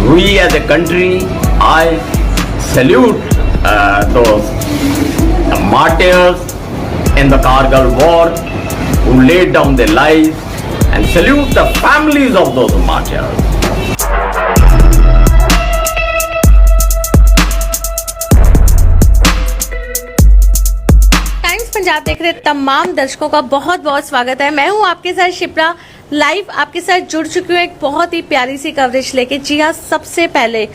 we as a country, I salute those martyrs in the Kargil war who laid down their lives and salute the families of those martyrs. Times Punjab देख रहे तमाम दर्शकों का बहुत बहुत स्वागत है। मैं हूं आपके साथ शिप्रा, लाइव आपके साथ जुड़ चुकी हूं एक बहुत ही प्यारी सी कवरेज लेके। जी हाँ, सबसे पहले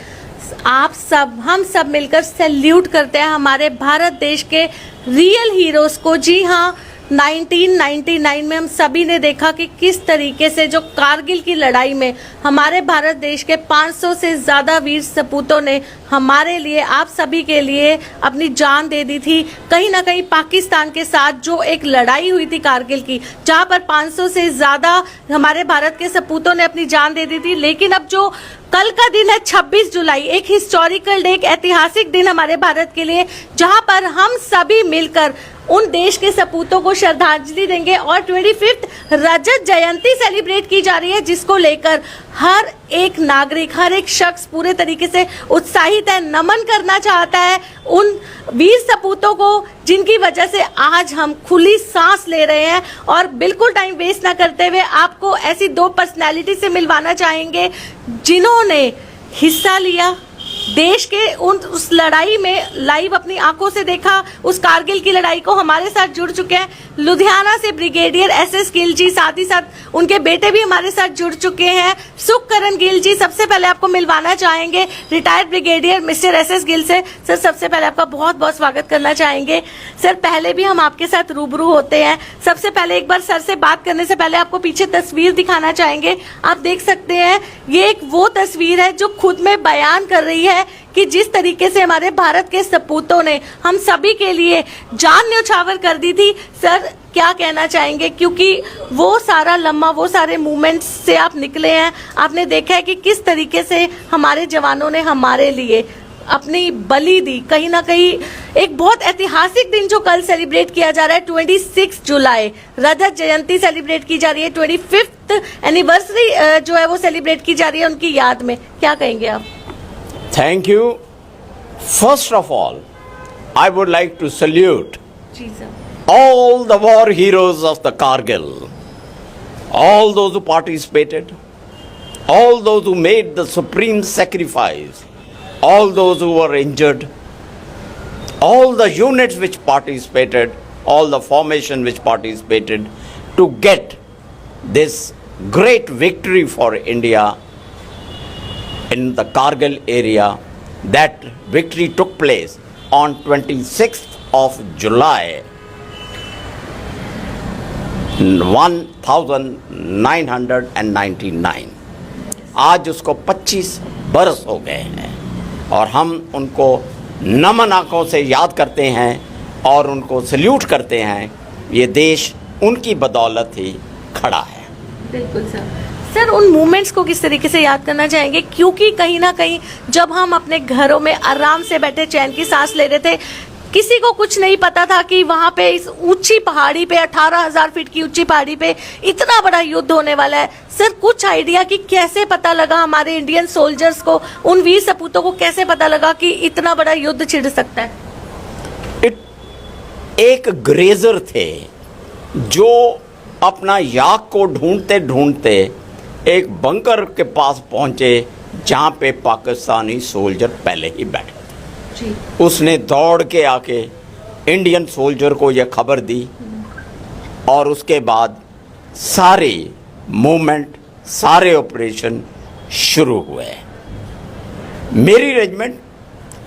हम सब मिलकर सैल्यूट करते हैं हमारे भारत देश के रियल हीरोज को। जी हाँ, 1999 में हम सभी ने देखा कि किस तरीके से जो कारगिल की लड़ाई में हमारे भारत देश के 500 से ज्यादा वीर सपूतों ने हमारे लिए, आप सभी के लिए अपनी जान दे दी थी। कहीं ना कहीं पाकिस्तान के साथ जो एक लड़ाई हुई थी कारगिल की, जहां पर 500 से ज्यादा हमारे भारत के सपूतों ने अपनी जान दे दी थी। लेकिन अब जो कल का दिन है 26 जुलाई, एक हिस्टोरिकल डे, एक ऐतिहासिक दिन हमारे भारत के लिए, जहां पर हम सभी मिलकर उन देश के सपूतों को श्रद्धांजलि देंगे और 25th रजत जयंती सेलिब्रेट की जा रही है, जिसको लेकर हर एक नागरिक, हर एक शख्स पूरे तरीके से उत्साहित है, नमन करना चाहता है उन वीर सपूतों को जिनकी वजह से आज हम खुली सांस ले रहे हैं। और बिल्कुल टाइम वेस्ट ना करते हुए आपको ऐसी दो पर्सनैलिटी से मिलवाना चाहेंगे जिन्होंने हिस्सा लिया देश के उस लड़ाई में, लाइव अपनी आंखों से देखा उस कारगिल की लड़ाई को। हमारे साथ जुड़ चुके हैं लुधियाना से ब्रिगेडियर SS गिल जी, साथ ही साथ उनके बेटे भी हमारे साथ जुड़ चुके हैं सुखकरण गिल जी। सबसे पहले आपको मिलवाना चाहेंगे retired brigadier mister SS Gill से। सर, सबसे पहले आपका बहुत बहुत स्वागत करना चाहेंगे। सर, पहले भी हम आपके साथ रूबरू होते हैं, सबसे पहले एक बार सर से बात करने से पहले आपको पीछे तस्वीर दिखाना चाहेंगे। आप देख सकते हैं, ये एक वो तस्वीर है जो खुद में बयान कर रही है कि जिस तरीके से हमारे भारत के सपूतों ने हम सभी के लिए जान न्यौछावर कर दी थी। सर, क्या कहना चाहेंगे, क्योंकि वो सारा लम्हा, वो सारे मूवमेंट्स से आप निकले हैं, आपने देखा है कि किस तरीके से हमारे जवानों ने हमारे लिए अपनी बलि दी। कहीं ना कहीं एक बहुत ऐतिहासिक दिन जो कल सेलिब्रेट किया जा रहा है, 26 जुलाई रजत जयंती सेलिब्रेट की जा रही है, 25th एनिवर्सरी जो है वो सेलिब्रेट की जा रही है उनकी याद में। क्या कहेंगे आप? Thank you. First of all, I would like to salute all the war heroes of the Kargil, all those who participated, all those who made the supreme sacrifice, all those who were injured, all the units which participated, all the formation which participated to get this great victory for India in the Kargil area. That victory took place on 26th of July 1999। आज उसको 25 बरस हो गए हैं और हम उनको नमन आंखों से याद करते हैं और उनको सल्यूट करते हैं। ये देश उनकी बदौलत ही खड़ा है। बिल्कुल सर। सर, उन मूवमेंट्स को किस तरीके से याद करना चाहेंगे, क्योंकि कहीं ना कहीं जब हम अपने घरों में आराम से बैठे चैन की सांस ले रहे थे, किसी को कुछ नहीं पता था कि वहां पे इस ऊंची पहाड़ी पे, 18,000 फीट की ऊंची पहाड़ी पे इतना बड़ा युद्ध होने वाला है। सर, कुछ आइडिया कि कैसे पता लगा हमारे इंडियन सोल्जर्स को, उन वीर सपूतों को कैसे पता लगा कि इतना बड़ा युद्ध छिड़ सकता है? एक ग्रेजर थे जो अपना याक को ढूंढते ढूंढते एक बंकर के पास पहुंचे जहां पे पाकिस्तानी सोल्जर पहले ही बैठे थे। उसने दौड़ के आके इंडियन सोल्जर को यह खबर दी और उसके बाद सारे मूवमेंट, सारे ऑपरेशन शुरू हुए। मेरी रेजिमेंट,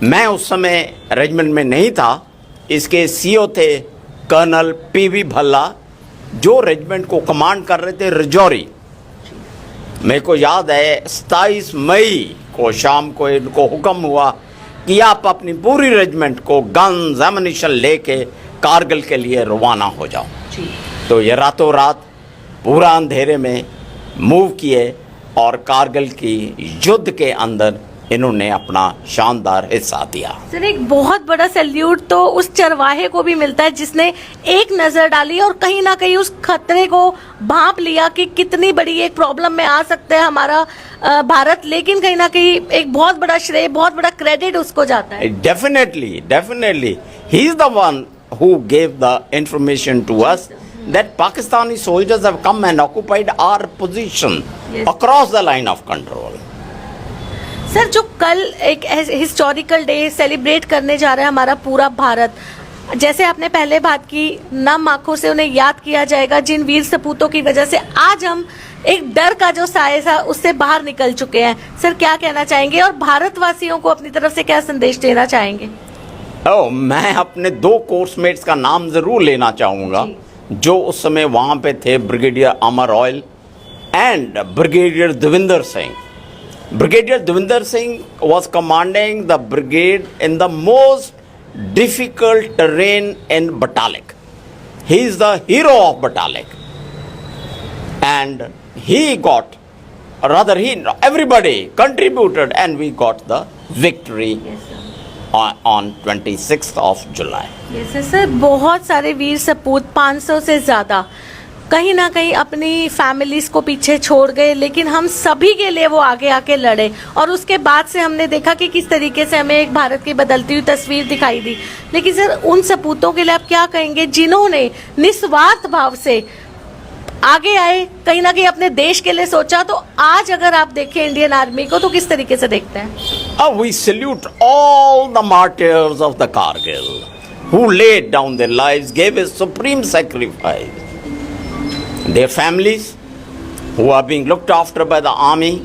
मैं उस समय रेजिमेंट में नहीं था, इसके CO थे कर्नल PV भल्ला, जो रेजिमेंट को कमांड कर रहे थे रजौरी। मेरे को याद है 27 मई को शाम को इनको हुक्म हुआ कि आप अपनी पूरी रेजिमेंट को गन्स एमुनिशन लेके कारगिल के लिए रवाना हो जाओ। तो ये रातों रात पूरा अंधेरे में मूव किए और कारगिल की युद्ध के अंदर इन्होंने अपना शानदार हिस्सा दिया। सर एक बहुत बड़ा सैल्यूट तो उस चरवाहे को भी मिलता है जिसने एक नजर डाली और कहीं ना कहीं उस खतरे को भांप लिया कि कितनी बड़ी एक प्रॉब्लम में आ सकता है हमारा भारत, लेकिन कहीं ना कहीं एक बहुत बड़ा श्रेय, बहुत बड़ा क्रेडिट उसको जाता है। Definitely, he is the one who gave the information to us that Pakistani soldiers have come and occupied our position Yes. across the line of control. Sir जो कल एक हिस्टोरिकल डे सेलिब्रेट करने जा रहा है हमारा पूरा भारत, जैसे आपने पहले बात की, नम आंखों से उन्हें याद किया जाएगा जिन वीर सपूतों की वजह से आज हम एक डर का जो साया था उससे बाहर निकल चुके हैं। सर क्या कहना चाहेंगे और भारतवासियों को अपनी तरफ से क्या संदेश देना चाहेंगे? मैं अपने 2 कोर्समेट्स का नाम जरूर लेना चाहूँगा जो उस समय वहाँ पे थे, brigadier Amar oil and brigadier Devinder Singh. Brigadier Devinder Singh was commanding the brigade in the most difficult terrain in Batalik. He is the hero of Batalik. And everybody contributed and we got the victory on 26th of July. Yes, sir. बहुत सारे वीर सपूत 500 से ज़्यादा कहीं ना कहीं अपनी families को पीछे छोड़ गए, लेकिन हम सभी के लिए वो आगे आके लड़े और उसके बाद से हमने देखा कि किस तरीके से हमें एक भारत की बदलती हुई तस्वीर दिखाई दी। लेकिन सर उन सपूतों के लिए आप क्या कहेंगे जिन्होंने निस्वार्थ भाव से आगे आए, कहीं ना कहीं अपने देश के लिए सोचा? तो आज अगर आप देखें इंडियन आर्मी को तो किस तरीके से देखते हैं? We salute all the martyrs of the Kargil who laid down their lives, gave a supreme sacrifice. Their families who are being looked after by the army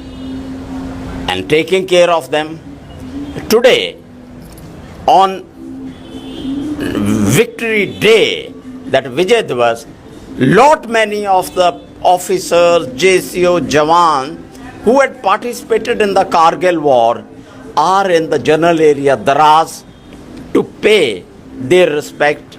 and taking care of them. Today, on Victory Day, that Vijay Diwas, lot many of the officers, JCO, Jawan who had participated in the Kargil war are in the general area Daraz to pay their respect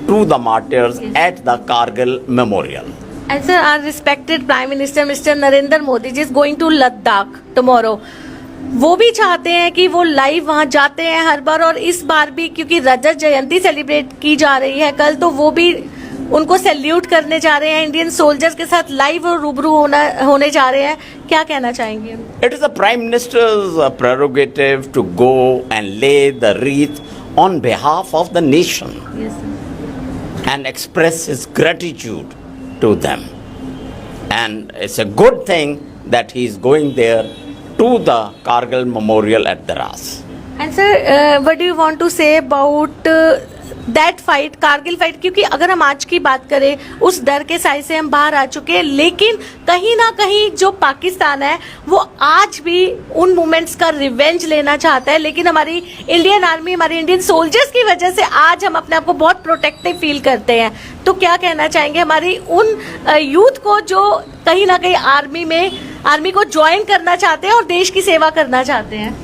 to the martyrs at the Kargil Memorial. And sir, our respected Prime Minister Mr. Narendra Modi ji is going to Ladakh tomorrow. वो भी चाहते हैं कि वो live वहाँ जाते हैं हर बार, और इस बार भी क्योंकि रजत जयंती सेलिब्रेट की जा रही है कल, तो वो भी उनको सैल्यूट करने जा रहे हैं, इंडियन सोल्जर्स के साथ लाइव और रूबरू होने जा रहे हैं। क्या कहना चाहेंगे? It is the Prime Minister's prerogative to go and lay the wreath on behalf of the nation. Yes, sir. And express his gratitude to them. And it's a good thing that he is going there to the Kargil Memorial at Daraz. And sir, what do you want to say about that fight, Kargil fight? क्योंकि अगर हम आज की बात करें उस डर के साए से हम बाहर आ चुके हैं, लेकिन कहीं ना कहीं जो पाकिस्तान है वो आज भी उन मोमेंट्स का रिवेंज लेना चाहता है। लेकिन हमारी इंडियन आर्मी, हमारी इंडियन सोल्जर्स की वजह से आज हम अपने आप को बहुत प्रोटेक्टिव फील करते हैं। तो क्या कहना चाहेंगे हमारी उन यूथ को जो कहीं ना कहीं आर्मी को ज्वाइन करना चाहते हैं और देश की सेवा करना चाहते हैं?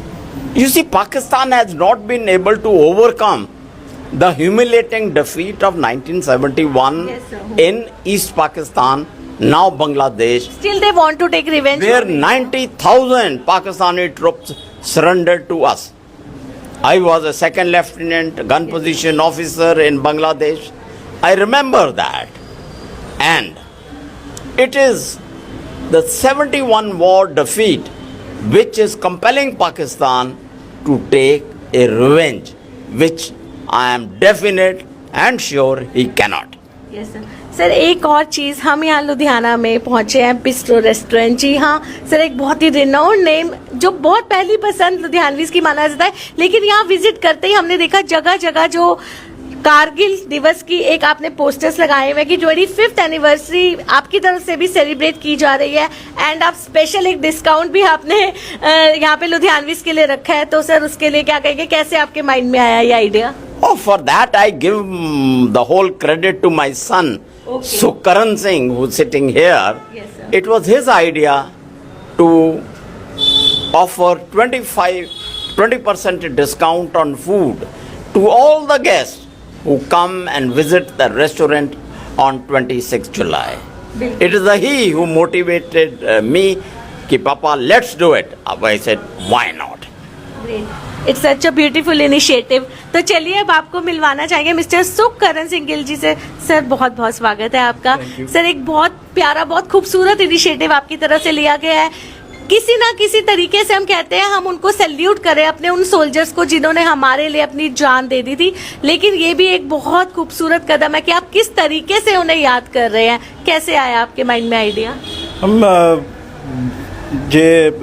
You see, Pakistan has not been able to overcome the humiliating defeat of 1971 Yes, sir. in East Pakistan, now Bangladesh, Still they want to take revenge. where 90,000 Pakistani troops surrendered to us. I was a second lieutenant gun position officer in Bangladesh. I remember that. And it is the 71 war defeat which is compelling Pakistan to take a revenge, which I am definite and sure he cannot. Yes, sir. Sir एक और चीज़, हम यहाँ लुधियाना में पहुँचे हैं bistro restaurant. जी हाँ sir, एक बहुत ही रिनाउंड नेम जो बहुत पहली पसंद लुधियानवीज की माना जाता है, लेकिन यहाँ विजिट करते ही हमने देखा जगह जगह जो कारगिल दिवस की एक आपने पोस्टर्स लगाए हुए कि 25th एनिवर्सरी आपकी तरफ से भी सेलिब्रेट की जा रही है, एंड आप स्पेशल एक डिस्काउंट भी आपने यहाँ पे लुधियानवीज के लिए रखा है। तो सर उसके लिए क्या कहेंगे, कैसे आपके माइंड में आया ये idea? Oh, for that I give the whole credit to my son, Okay. Sukaran Singh, who's sitting here. Yes, sir. It was his idea to offer 20% discount on food to all the guests who come and visit the restaurant on 26th July. It is he who motivated me, ki Papa, let's do it. I said, why not? It's such a beautiful initiative. तो चलिए अब आपको मिलवाना चाहेंगे mister Sukhkaran Singh Gill जी से। Sir बहुत बहुत स्वागत है आपका। सर एक बहुत प्यारा, बहुत खूबसूरत इनिशिएटिव आपकी तरफ से लिया गया है। किसी ना किसी तरीके से हम कहते हैं हम उनको सैल्यूट करें अपने उन सोल्जर्स को जिन्होंने हमारे लिए अपनी जान दे दी थी, लेकिन ये भी एक बहुत खूबसूरत कदम है कि आप किस तरीके से उन्हें याद कर रहे हैं। कैसे आया आपके माइंड में आइडिया? हम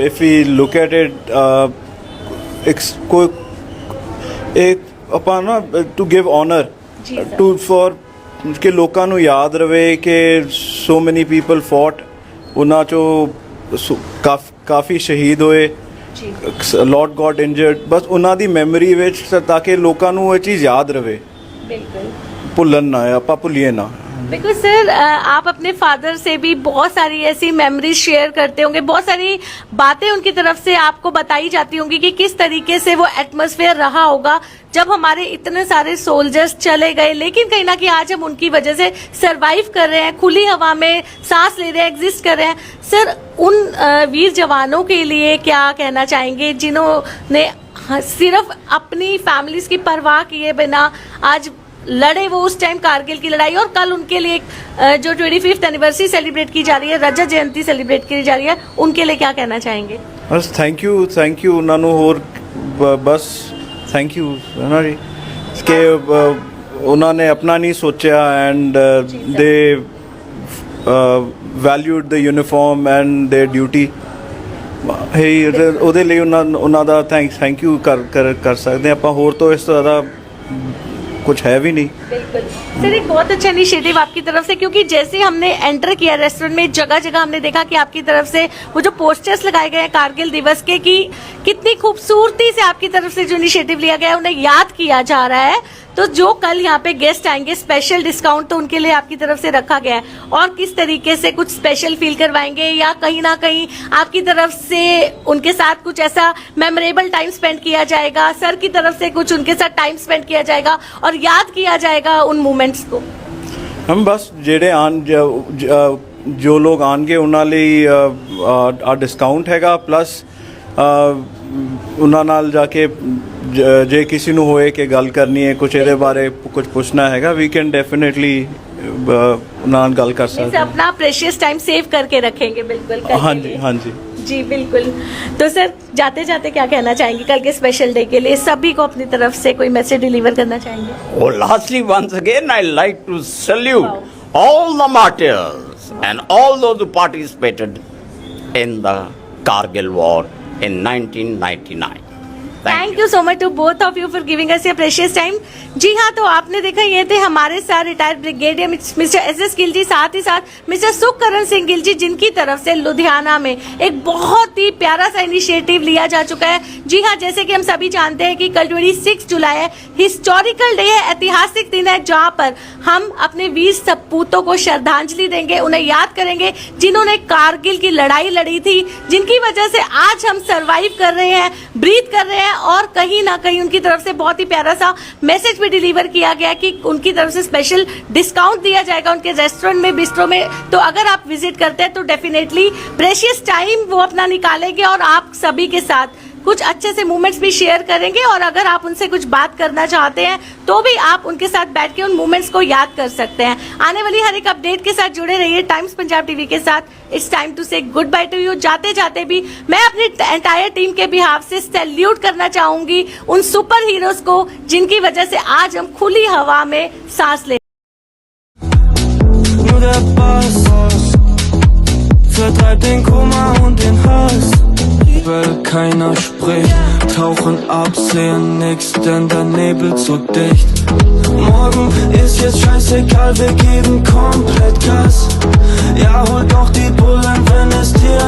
if we look at it, ਆਪਾਂ ਨਾ to give honor to for ਕਿ ਲੋਕਾਂ ਨੂੰ ਯਾਦ ਰਵੇ ਕਿ so many people fought, ਉਹਨਾਂ ਚੋਂ ਕਾਫੀ ਸ਼ਹੀਦ ਹੋਏ, lot got injured, ਬਸ ਉਹਨਾਂ ਦੀ ਮੈਮਰੀ ਵਿੱਚ ਤਾਂ ਕਿ ਲੋਕਾਂ ਨੂੰ ਇਹ ਚੀਜ਼ ਯਾਦ ਰਵੇ, बिल्कुल ਭੁੱਲਣ ਨਾ, ਆਪਾਂ ਭੁੱਲੀਏ ਨਾ। बिल्कुल सर, आप अपने फादर से भी बहुत सारी ऐसी मेमोरीज शेयर करते होंगे, बहुत सारी बातें उनकी तरफ से आपको बताई जाती होंगी कि किस तरीके से वो एटमॉस्फेयर रहा होगा जब हमारे इतने सारे सोल्जर्स चले गए, लेकिन कहीं ना कहीं आज हम उनकी वजह से सरवाइव कर रहे हैं, खुली हवा में सांस ले रहे हैं, एग्जिस्ट कर रहे हैं। सर उन वीर जवानों के लिए क्या कहना चाहेंगे जिन्होंने सिर्फ अपनी फैमिलीज की परवाह किए बिना आज लड़े, वो उस टाइम कारगिल की लड़ाई, और कल उनके लिए जो 25th एनिवर्सरी सेलिब्रेट की जा रही है, रजत जयंती सेलिब्रेट की जा रही है, उनके लिए क्या कहना चाहेंगे? बस थैंक यू ਉਹਨਾਂ ਨੂੰ, ਹੋਰ ਬਸ ਥੈਂਕ ਯੂ ਹੈ ਨਾ ਜੀ ਕਿ ਉਹਨਾਂ ਨੇ ਆਪਣਾ ਨਹੀਂ ਸੋਚਿਆ ਐਂਡ ਦੇ ਵੈਲਿਊਡ ਦ ਯੂਨੀਫਾਰਮ ਐਂਡ देयर ਡਿਊਟੀ। ਉਹਦੇ ਲਈ ਉਹਨਾਂ ਦਾ ਥੈਂਕ ਯੂ ਕਰ ਸਕਦੇ ਆਪਾਂ, ਹੋਰ ਤੋਂ ਇਸ ਤਰ੍ਹਾਂ ਦਾ कुछ है भी नहीं। बिल्कुल सर, एक बहुत अच्छा इनिशिएटिव आपकी तरफ से, क्योंकि जैसे हमने एंटर किया रेस्टोरेंट में, जगह जगह हमने देखा कि आपकी तरफ से वो जो पोस्टर्स लगाए गए हैं कारगिल दिवस के, कि कितनी खूबसूरती से आपकी तरफ से जो इनिशिएटिव लिया गया है उन्हें याद किया जा रहा है। तो जो कल यहाँ पे गेस्ट आएंगे, स्पेशल डिस्काउंट तो उनके लिए आपकी तरफ से रखा गया है, और किस तरीके से कुछ स्पेशल फील करवाएंगे, या कहीं ना कहीं आपकी तरफ से उनके साथ कुछ ऐसा मेमोरेबल टाइम स्पेंड किया जाएगा, सर की तरफ से कुछ उनके साथ टाइम स्पेंड किया जाएगा और याद किया जाएगा उन मोमेंट्स को? हम बस ਜਿਹੜੇ ਜੋ ਲੋਕ ਆਣਗੇ ਉਹਨਾਂ ਲਈ ਆ ਡਿਸਕਾਊਂਟ ਹੈਗਾ, ਪਲੱਸ ਉਹਨਾਂ ਨਾਲ ਜਾ ਕੇ ਜੇ ਕਿਸੇ ਨੂੰ ਹੋਏ ਕਿ ਗੱਲ ਕਰਨੀ ਹੈ, ਕੁਝ ਇਹਦੇ ਬਾਰੇ ਕੁਝ ਪੁੱਛਣਾ ਹੈਗਾ, ਵੀ ਕੈਨ ਡੈਫੀਨਿਟਲੀ ਉਹਨਾਂ ਨਾਲ ਗੱਲ ਕਰ ਸਕਦੇ हैं। अपना प्रेशियस टाइम सेव करके रखेंगे। बिल्कुल हाँ जी, हाँ जी जी बिल्कुल। तो सर जाते जाते क्या कहना चाहेंगे कल के स्पेशल डे के लिए, सभी को अपनी तरफ से कोई मैसेज डिलीवर करना चाहेंगे? Oh, lastly, once again, I like to salute all the martyrs and all those who participated in the Kargil war in 1999. Thank you so much to both of you for giving us your precious time. जी हाँ, तो आपने देखा ये थे हमारे साथ retired brigadier mister S Gill ji, साथ ही साथ मिस्टर सुखकरण सिंह गिल जी, जिनकी तरफ से लुधियाना में एक बहुत ही प्यारा सा इनिशिएटिव लिया जा चुका है। जी हाँ, जैसे कि हम सभी जानते हैं कि कल 26 जुलाई है, हिस्टोरिकल डे है, ऐतिहासिक दिन है, जहाँ पर हम अपने वीर सपूतों को श्रद्धांजलि देंगे, उन्हें याद करेंगे जिन्होंने कारगिल की लड़ाई लड़ी थी, जिनकी वजह से आज हम सर्वाइव कर रहे हैं, ब्रीथ कर रहे हैं, और कहीं ना कहीं उनकी तरफ से बहुत ही प्यारा सा मैसेज भी डिलीवर किया गया कि उनकी तरफ से स्पेशल डिस्काउंट दिया जाएगा उनके रेस्टोरेंट में, बिस्ट्रो में। तो अगर आप विजिट करते हैं तो डेफिनेटली प्रेशियस टाइम वो अपना निकालेंगे और आप सभी के साथ कुछ अच्छे से मोमेंट्स भी शेयर करेंगे, और अगर आप उनसे कुछ बात करना चाहते हैं तो भी आप उनके साथ बैठ के उन मोमेंट्स को याद कर सकते हैं। आने वाली हर एक अपडेट के साथ जुड़े रहिए टाइम्स पंजाब टीवी के साथ। इट्स टाइम टू से गुड बाय टू यू। जाते जाते भी मैं अपनी एंटायर टीम के बिहाफ से सैल्यूट करना चाहूंगी उन सुपर हीरोज को जिनकी वजह से आज हम खुली हवा में सांस ले। Weil keiner spricht, tauchen ab, sehen nix, denn der Nebel zu dicht. Morgen ist jetzt scheißegal, wir geben komplett Gas. Ja, hol doch die Bullen, wenn es dir